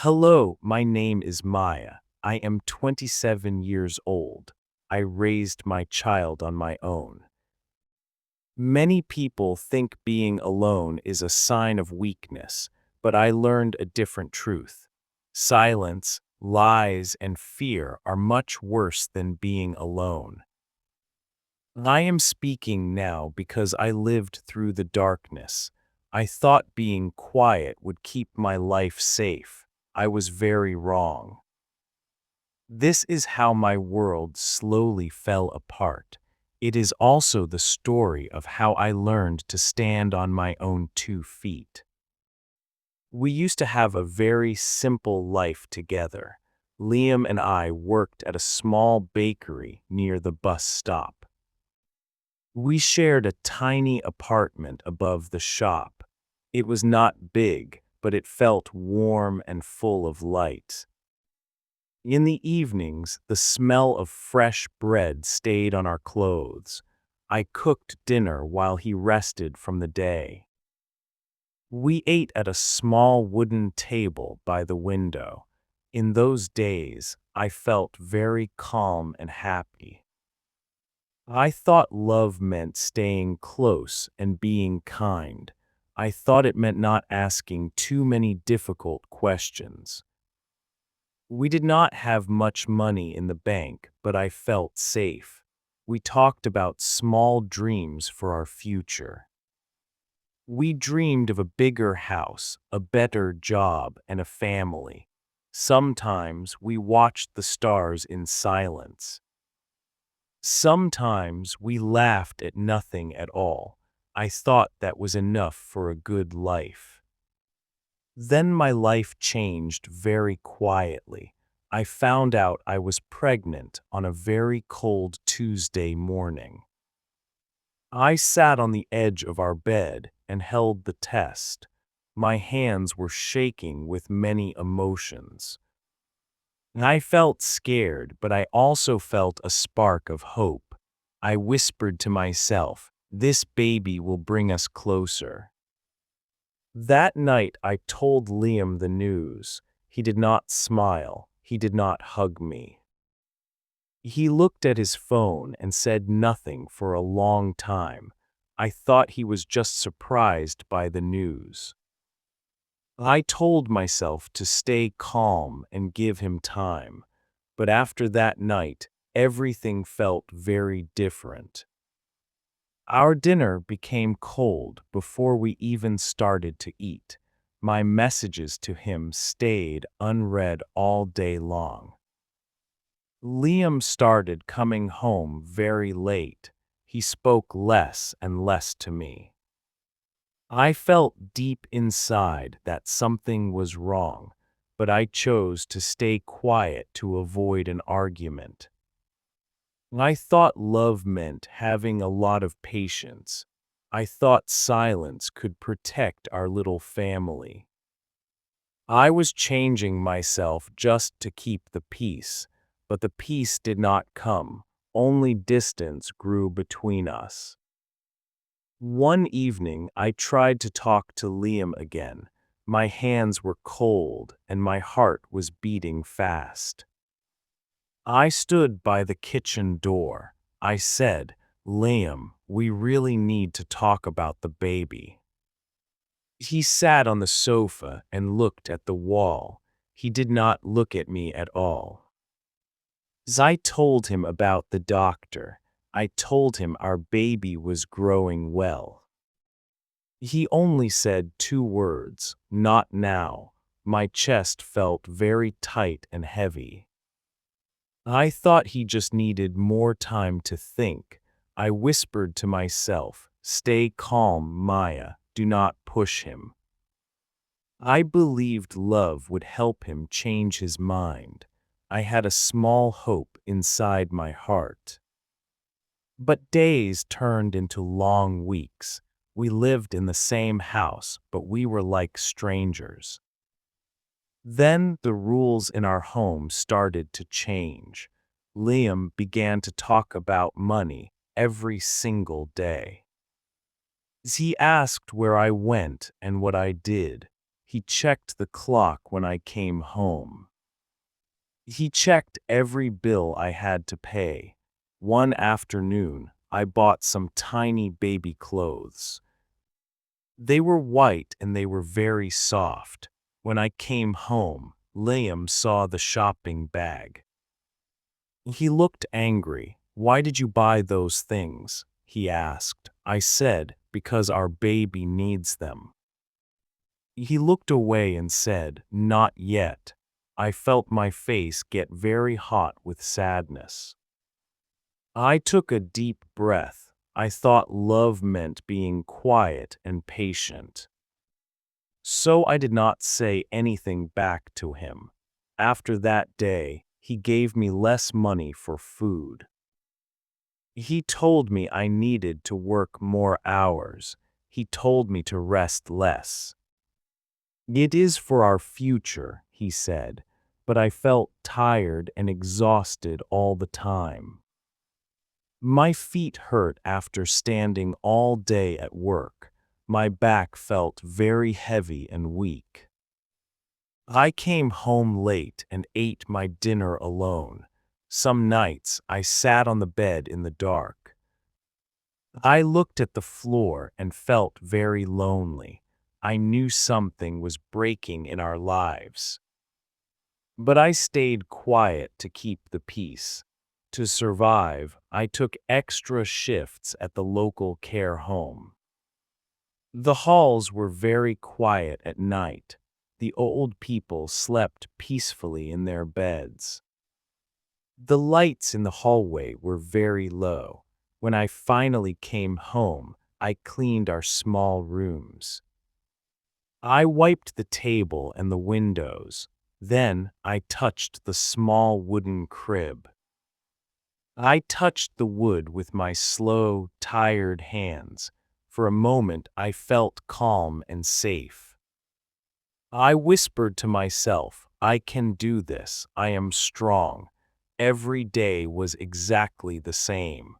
Hello, my name is Maya. I am 27 years old. I raised my child on my own. Many people think being alone is a sign of weakness, but I learned a different truth. Silence, lies, and fear are much worse than being alone. I am speaking now because I lived through the darkness. I thought being quiet would keep my life safe. I was very wrong. This is how my world slowly fell apart. It is also the story of how I learned to stand on my own 2 feet. We used to have a very simple life together. Liam and I worked at a small bakery near the bus stop. We shared a tiny apartment above the shop. It was not big, but it felt warm and full of light. In the evenings, the smell of fresh bread stayed on our clothes. I cooked dinner while he rested from the day. We ate at a small wooden table by the window. In those days, I felt very calm and happy. I thought love meant staying close and being kind. I thought it meant not asking too many difficult questions. We did not have much money in the bank, but I felt safe. We talked about small dreams for our future. We dreamed of a bigger house, a better job, and a family. Sometimes we watched the stars in silence. Sometimes we laughed at nothing at all. I thought that was enough for a good life. Then my life changed very quietly. I found out I was pregnant on a very cold Tuesday morning. I sat on the edge of our bed and held the test. My hands were shaking with many emotions. I felt scared, but I also felt a spark of hope. I whispered to myself, "This baby will bring us closer." That night I told Liam the news. He did not smile. He did not hug me. He looked at his phone and said nothing for a long time. I thought he was just surprised by the news. I told myself to stay calm and give him time. But after that night, everything felt very different. Our dinner became cold before we even started to eat. My messages to him stayed unread all day long. Liam started coming home very late. He spoke less and less to me. I felt deep inside that something was wrong, but I chose to stay quiet to avoid an argument. I thought love meant having a lot of patience. I thought silence could protect our little family. I was changing myself just to keep the peace, but the peace did not come. Only distance grew between us. One evening, I tried to talk to Liam again. My hands were cold and my heart was beating fast. I stood by the kitchen door. I said, "Liam, we really need to talk about the baby." He sat on the sofa and looked at the wall. He did not look at me at all. As I told him about the doctor, I told him our baby was growing well. He only said 2 words, "Not now." My chest felt very tight and heavy. I thought he just needed more time to think. I whispered to myself, "Stay calm, Maya, do not push him." I believed love would help him change his mind. I had a small hope inside my heart. But days turned into long weeks. We lived in the same house, but we were like strangers. Then the rules in our home started to change. Liam began to talk about money every single day. He asked where I went and what I did. He checked the clock when I came home. He checked every bill I had to pay. One afternoon, I bought some tiny baby clothes. They were white and they were very soft. When I came home, Liam saw the shopping bag. He looked angry. "Why did you buy those things?" he asked. I said, "Because our baby needs them." He looked away and said, "Not yet." I felt my face get very hot with sadness. I took a deep breath. I thought love meant being quiet and patient. So I did not say anything back to him. After that day, he gave me less money for food. He told me I needed to work more hours. He told me to rest less. "It is for our future," he said, but I felt tired and exhausted all the time. My feet hurt after standing all day at work. My back felt very heavy and weak. I came home late and ate my dinner alone. Some nights I sat on the bed in the dark. I looked at the floor and felt very lonely. I knew something was breaking in our lives. But I stayed quiet to keep the peace. To survive, I took extra shifts at the local care home. The halls were very quiet at night. The old people slept peacefully in their beds. The lights in the hallway were very low. When I finally came home, I cleaned our small rooms. I wiped the table and the windows. Then I touched the small wooden crib. I touched the wood with my slow, tired hands. For a moment I felt calm and safe. I whispered to myself, "I can do this. I am strong." Every day was exactly the same.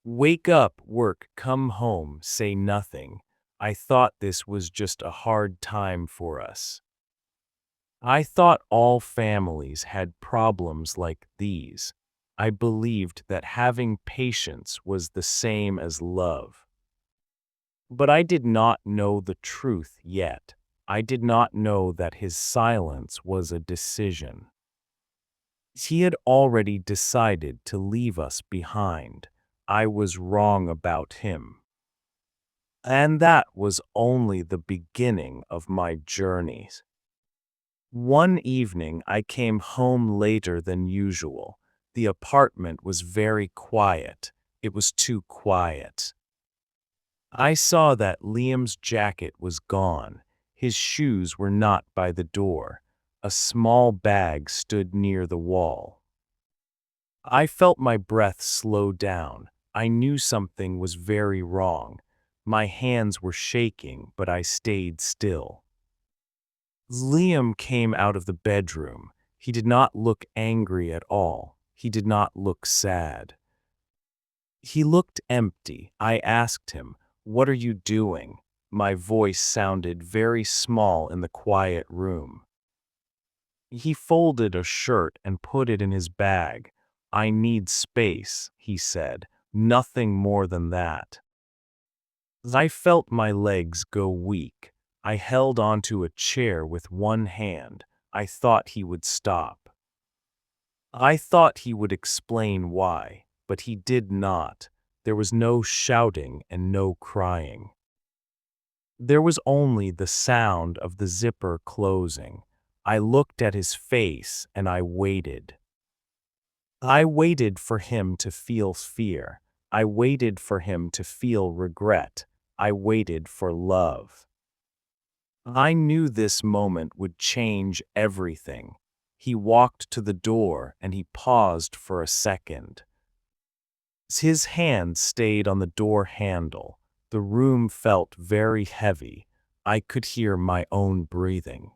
Wake up, work, come home, say nothing. I thought this was just a hard time for us. I thought all families had problems like these. I believed that having patience was the same as love. But I did not know the truth yet. I did not know that his silence was a decision. He had already decided to leave us behind. I was wrong about him. And that was only the beginning of my journeys. One evening I came home later than usual. The apartment was very quiet. It was too quiet. I saw that Liam's jacket was gone. His shoes were not by the door. A small bag stood near the wall. I felt my breath slow down. I knew something was very wrong. My hands were shaking, but I stayed still. Liam came out of the bedroom. He did not look angry at all. He did not look sad. He looked empty. I asked him, "What are you doing?" My voice sounded very small in the quiet room. He folded a shirt and put it in his bag. "I need space," he said. Nothing more than that. I felt my legs go weak. I held onto a chair with one hand. I thought he would stop. I thought he would explain why, but he did not. There was no shouting and no crying. There was only the sound of the zipper closing. I looked at his face and I waited. I waited for him to feel fear. I waited for him to feel regret. I waited for love. I knew this moment would change everything. He walked to the door and he paused for a second. His hand stayed on the door handle. The room felt very heavy. I could hear my own breathing.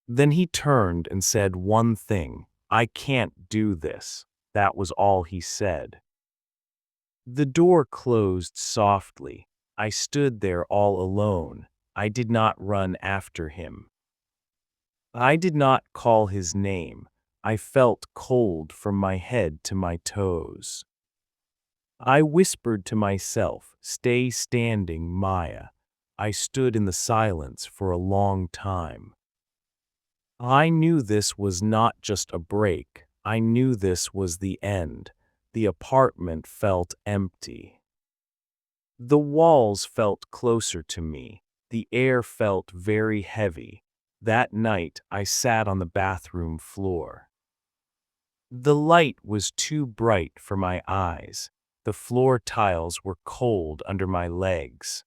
Then he turned and said one thing, "I can't do this." That was all he said. The door closed softly. I stood there all alone. I did not run after him. I did not call his name. I felt cold from my head to my toes. I whispered to myself, "Stay standing, Maya." I stood in the silence for a long time. I knew this was not just a break. I knew this was the end. The apartment felt empty. The walls felt closer to me. The air felt very heavy. That night, I sat on the bathroom floor. The light was too bright for my eyes. The floor tiles were cold under my legs.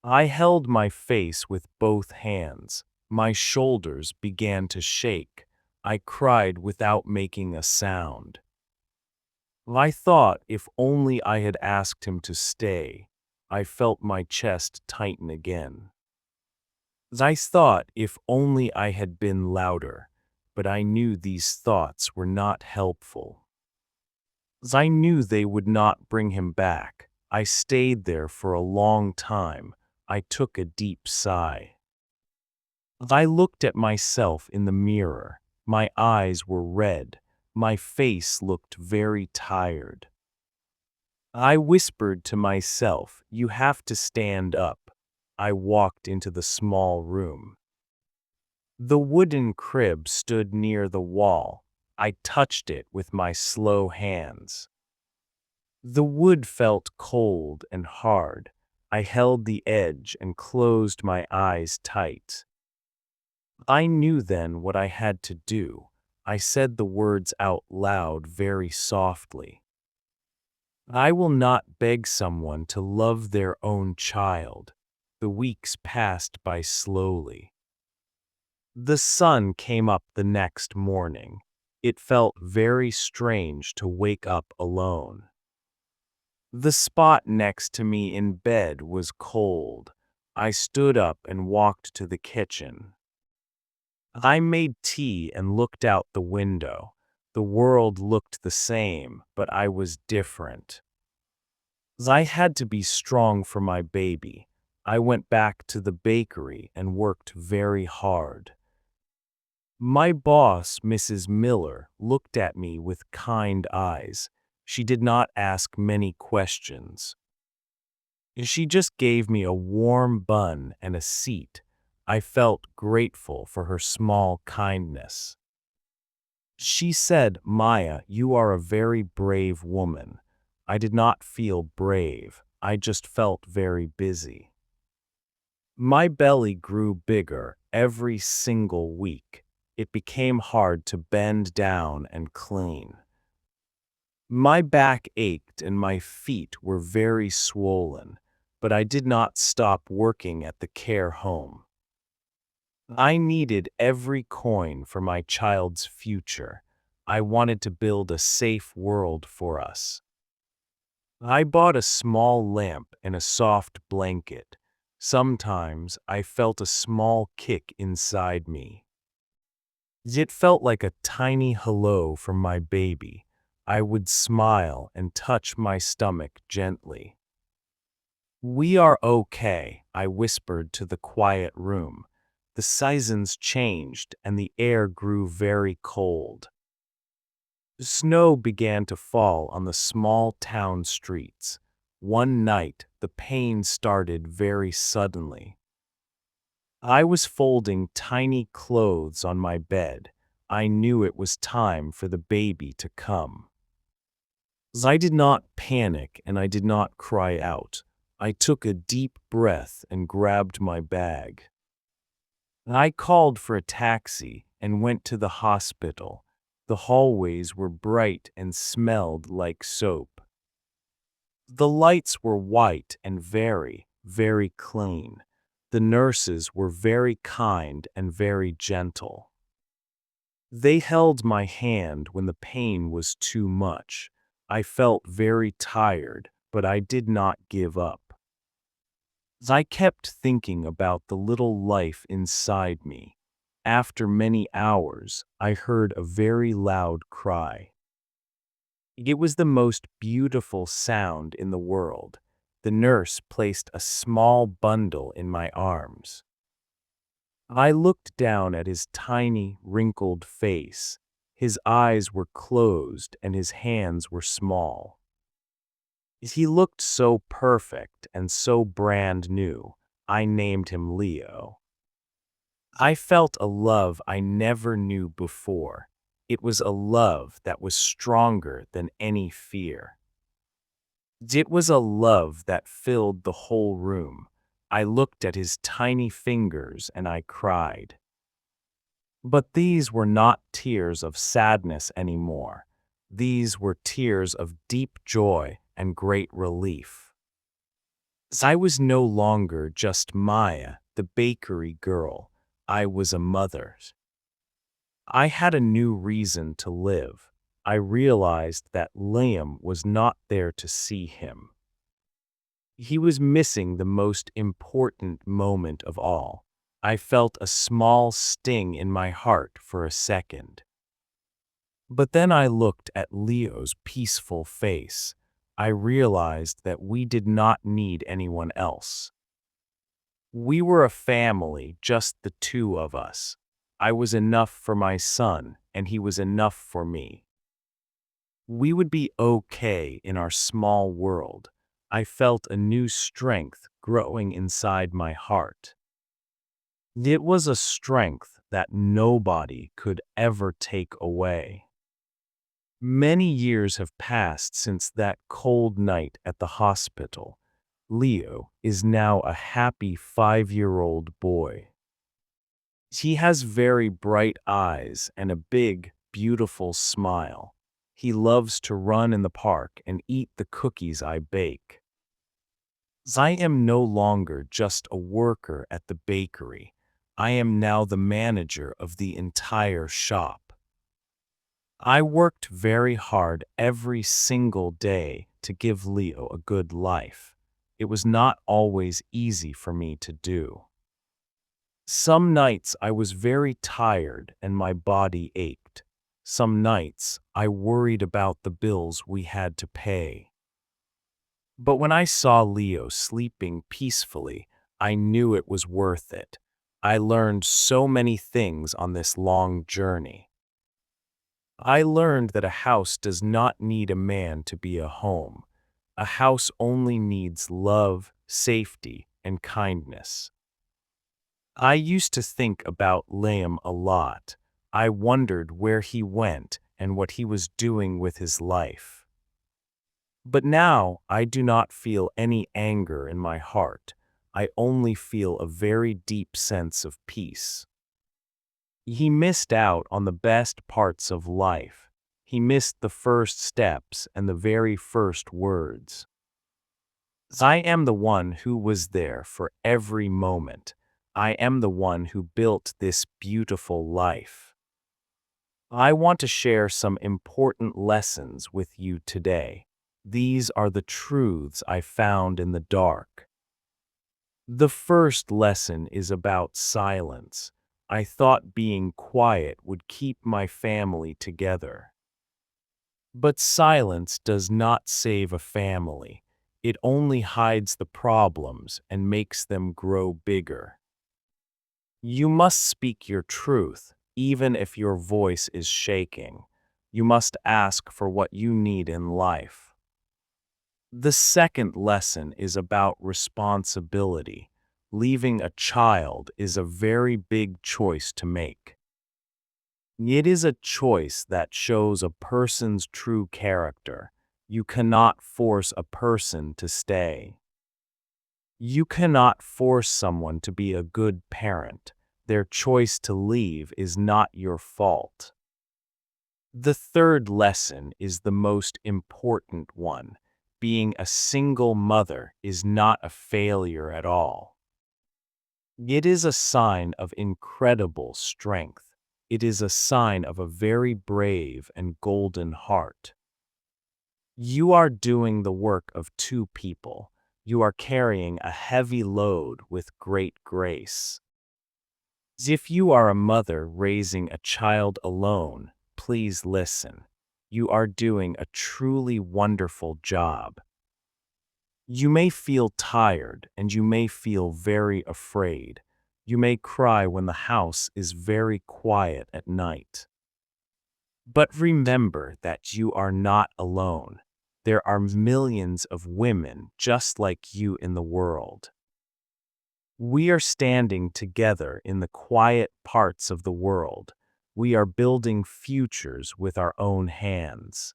I held my face with both hands. My shoulders began to shake. I cried without making a sound. I thought if only I had asked him to stay. I felt my chest tighten again. I thought if only I had been louder, but I knew these thoughts were not helpful. I knew they would not bring him back. I stayed there for a long time. I took a deep sigh. I looked at myself in the mirror. My eyes were red. My face looked very tired. I whispered to myself, "You have to stand up." I walked into the small room. The wooden crib stood near the wall. I touched it with my slow hands. The wood felt cold and hard. I held the edge and closed my eyes tight. I knew then what I had to do. I said the words out loud very softly. I will not beg someone to love their own child. The weeks passed by slowly. The sun came up the next morning. It felt very strange to wake up alone. The spot next to me in bed was cold. I stood up and walked to the kitchen. I made tea and looked out the window. The world looked the same, but I was different. I had to be strong for my baby. I went back to the bakery and worked very hard. My boss, Mrs. Miller, looked at me with kind eyes. She did not ask many questions. She just gave me a warm bun and a seat. I felt grateful for her small kindness. She said, "Maya, you are a very brave woman." I did not feel brave. I just felt very busy. My belly grew bigger every single week. It became hard to bend down and clean. My back ached and my feet were very swollen, but I did not stop working at the care home. I needed every coin for my child's future. I wanted to build a safe world for us. I bought a small lamp and a soft blanket. Sometimes I felt a small kick inside me. It felt like a tiny hello from my baby. I would smile and touch my stomach gently. "We are okay," I whispered to the quiet room. The seasons changed and the air grew very cold. Snow began to fall on the small town streets. One night, the pain started very suddenly. I was folding tiny clothes on my bed. I knew it was time for the baby to come. I did not panic and I did not cry out. I took a deep breath and grabbed my bag. I called for a taxi and went to the hospital. The hallways were bright and smelled like soap. The lights were white and very, very clean. The nurses were very kind and very gentle. They held my hand when the pain was too much. I felt very tired, but I did not give up. I kept thinking about the little life inside me. After many hours, I heard a very loud cry. It was the most beautiful sound in the world. The nurse placed a small bundle in my arms. I looked down at his tiny, wrinkled face. His eyes were closed and his hands were small. He looked so perfect and so brand new. I named him Leo. I felt a love I never knew before. It was a love that was stronger than any fear. It was a love that filled the whole room. I looked at his tiny fingers and I cried. But these were not tears of sadness anymore. These were tears of deep joy and great relief. I was no longer just Maya, the bakery girl. I was a mother. I had a new reason to live. I realized that Liam was not there to see him. He was missing the most important moment of all. I felt a small sting in my heart for a second. But then I looked at Leo's peaceful face. I realized that we did not need anyone else. We were a family, just the two of us. I was enough for my son, and he was enough for me. We would be okay in our small world. I felt a new strength growing inside my heart. It was a strength that nobody could ever take away. Many years have passed since that cold night at the hospital. Leo is now a happy 5-year-old boy. He has very bright eyes and a big, beautiful smile. He loves to run in the park and eat the cookies I bake. I am no longer just a worker at the bakery. I am now the manager of the entire shop. I worked very hard every single day to give Leo a good life. It was not always easy for me to do. Some nights I was very tired and my body ached. Some nights I worried about the bills we had to pay. But when I saw Leo sleeping peacefully, I knew it was worth it. I learned so many things on this long journey. I learned that a house does not need a man to be a home. A house only needs love, safety, and kindness. I used to think about Liam a lot. I wondered where he went and what he was doing with his life. But now I do not feel any anger in my heart. I only feel a very deep sense of peace. He missed out on the best parts of life. He missed the first steps and the very first words. I am the one who was there for every moment. I am the one who built this beautiful life. I want to share some important lessons with you today. These are the truths I found in the dark. The first lesson is about silence. I thought being quiet would keep my family together. But silence does not save a family. It only hides the problems and makes them grow bigger. You must speak your truth, even if your voice is shaking. You must ask for what you need in life. The second lesson is about responsibility. Leaving a child is a very big choice to make. It is a choice that shows a person's true character. You cannot force a person to stay. You cannot force someone to be a good parent. Their choice to leave is not your fault. The third lesson is the most important one. Being a single mother is not a failure at all. It is a sign of incredible strength. It is a sign of a very brave and golden heart. You are doing the work of two people. You are carrying a heavy load with great grace. If you are a mother raising a child alone, please listen. You are doing a truly wonderful job. You may feel tired and you may feel very afraid. You may cry when the house is very quiet at night. But remember that you are not alone. There are millions of women just like you in the world. We are standing together in the quiet parts of the world. We are building futures with our own hands.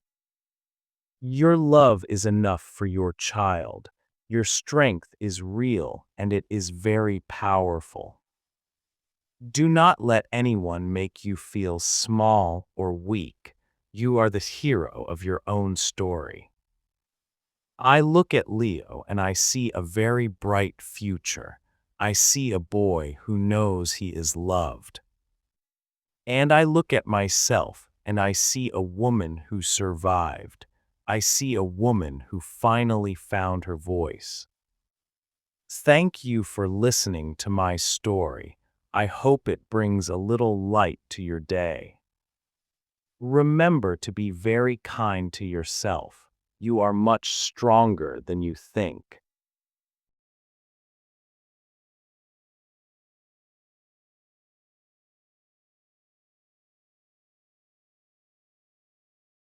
Your love is enough for your child. Your strength is real and it is very powerful. Do not let anyone make you feel small or weak. You are the hero of your own story. I look at Leo and I see a very bright future. I see a boy who knows he is loved. And I look at myself and I see a woman who survived. I see a woman who finally found her voice. Thank you for listening to my story. I hope it brings a little light to your day. Remember to be very kind to yourself. You are much stronger than you think.